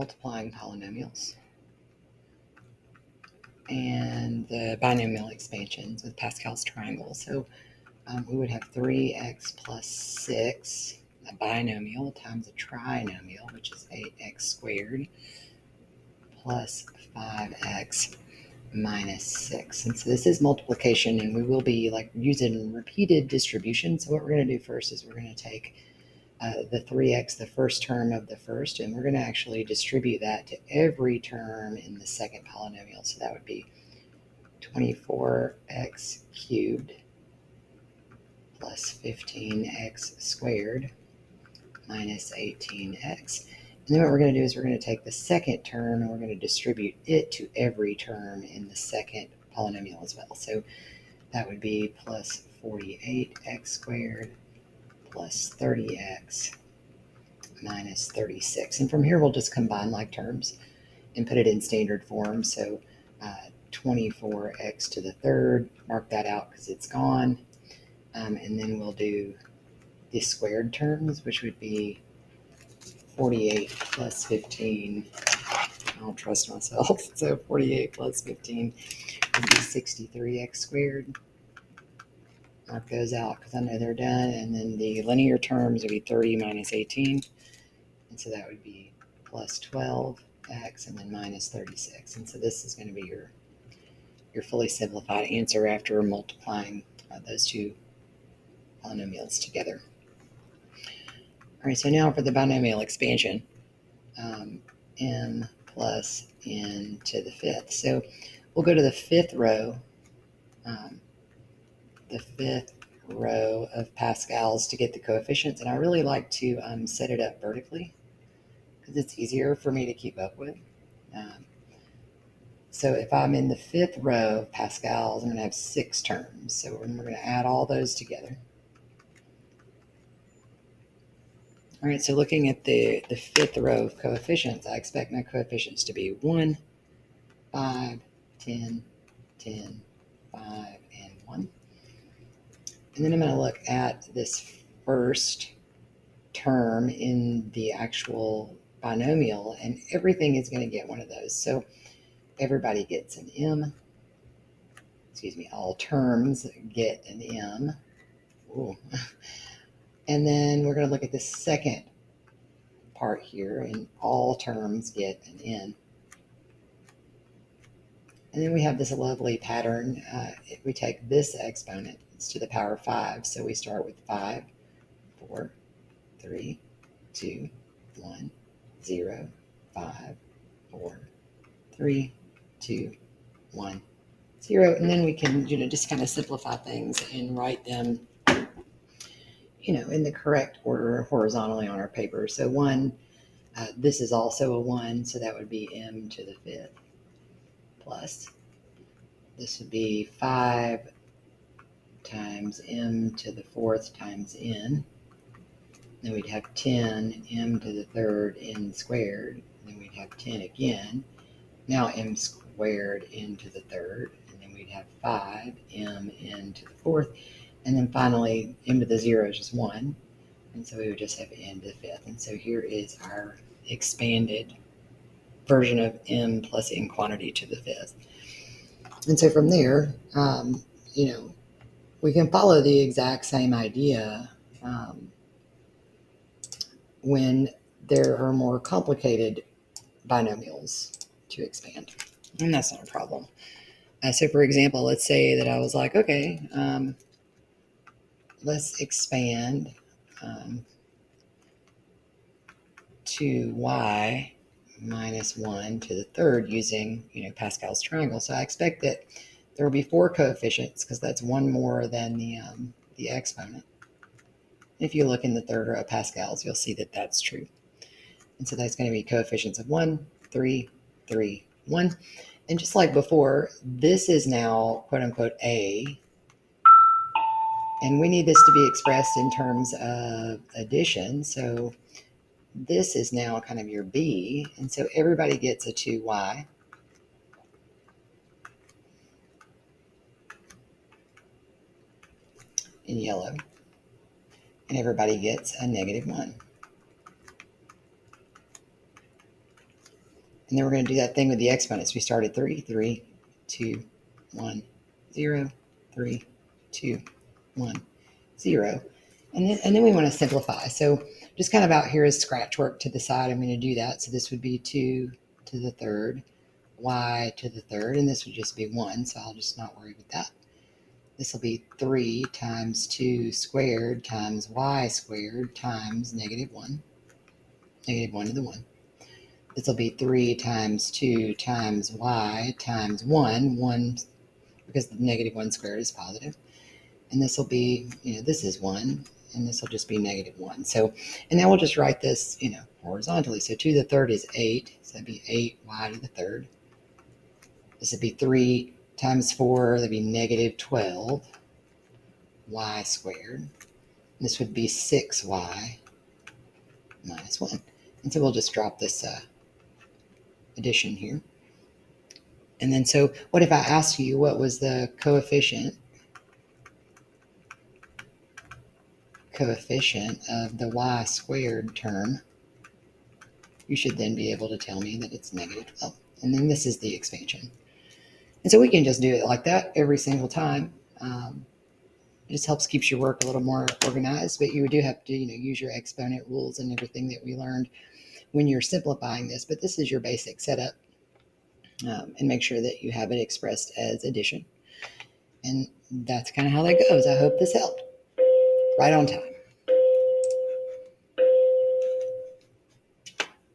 multiplying polynomials and the binomial expansions with Pascal's triangle. So we would have 3x plus 6, a binomial, times a trinomial, which is 8x squared, plus 5x minus 6. And so this is multiplication, and we will be like using repeated distribution. So what we're going to do first is we're going to take the 3x, the first term of the first, and we're going to actually distribute that to every term in the second polynomial. So that would be 24x cubed plus 15x squared minus 18x. And then what we're going to do is we're going to take the second term and we're going to distribute it to every term in the second polynomial as well. So that would be plus 48x squared plus 30x minus 36. And from here, we'll just combine like terms and put it in standard form. So 24x to the third, mark that out because it's gone. And then we'll do the squared terms, which would be 48 plus 15. I don't trust myself. So 48 plus 15 would be 63x squared. Mark those out because I know they're done. And then the linear terms would be 30 minus 18. And so that would be plus 12x and then minus 36. And so this is going to be your fully simplified answer after multiplying those two polynomials together. All right, so now for the binomial expansion, m plus n to the fifth. So we'll go to the fifth row of Pascal's to get the coefficients. And I really like to set it up vertically because it's easier for me to keep up with. So if I'm in the fifth row of Pascal's, I'm going to have 6 terms. So we're going to add all those together. All right, so looking at the fifth row of coefficients, I expect my coefficients to be 1, 5, 10, 10, 5, and 1. And then I'm going to look at this first term in the actual binomial, and everything is going to get one of those. So everybody gets an m. All terms get an m. Ooh. And then we're going to look at the second part here, and all terms get an n. And then we have this lovely pattern. If we take this exponent, it's to the power 5. So we start with 5, 4, 3, 2, 1, 0, 5, 4, 3, 2, 1, 0. And then we can, just kind of simplify things and write them, in the correct order horizontally on our paper. So 1, this is also a 1, so that would be m to the fifth, plus this would be 5 times m to the fourth times n. Then we'd have 10 m to the third n squared. Then we'd have 10 again. Now m squared n to the third. And then we'd have 5 m n to the fourth. And then finally, m to the 0 is just 1. And so we would just have n to the fifth. And so here is our expanded version of m plus n quantity to the fifth. And so from there, we can follow the exact same idea when there are more complicated binomials to expand. And that's not a problem. So for example, let's say that I was like, okay, let's expand to y minus 1 to the third using, Pascal's triangle. So I expect that there will be 4 coefficients because that's 1 more than the exponent. If you look in the third row of Pascal's, you'll see that that's true. And so that's going to be coefficients of 1, 3, 3, 1. And just like before, this is now, quote unquote, A. And we need this to be expressed in terms of addition. So this is now kind of your B. And so everybody gets a 2y. In yellow. And everybody gets a negative 1. And then we're going to do that thing with the exponents. We start at 3, 3, 2, 1, 0, 3, 2, 1, 0. And then we want to simplify. So just kind of out here is scratch work to the side. I'm going to do that. So this would be 2 to the third, y to the third, and this would just be 1. So I'll just not worry about that. This will be 3 times 2 squared times y squared times negative 1. Negative 1 to the 1. This will be 3 times 2 times y times 1. 1, because the negative 1 squared is positive. And this will be, this is 1, and this will just be negative 1. So, and now we'll just write this, horizontally. So 2 to the third is 8. So that'd be 8y to the third. This would be 3 times 4. That'd be negative 12 y squared. This would be 6y minus 1. And so we'll just drop this addition here. And then so what if I asked you what was the coefficient of the y squared term? You should then be able to tell me that it's negative 12. And then this is the expansion. And so we can just do it like that every single time. It just helps keeps your work a little more organized, but you do have to, use your exponent rules and everything that we learned when you're simplifying this. But this is your basic setup, and make sure that you have it expressed as addition. And that's kind of how that goes. I hope this helped. Right on time.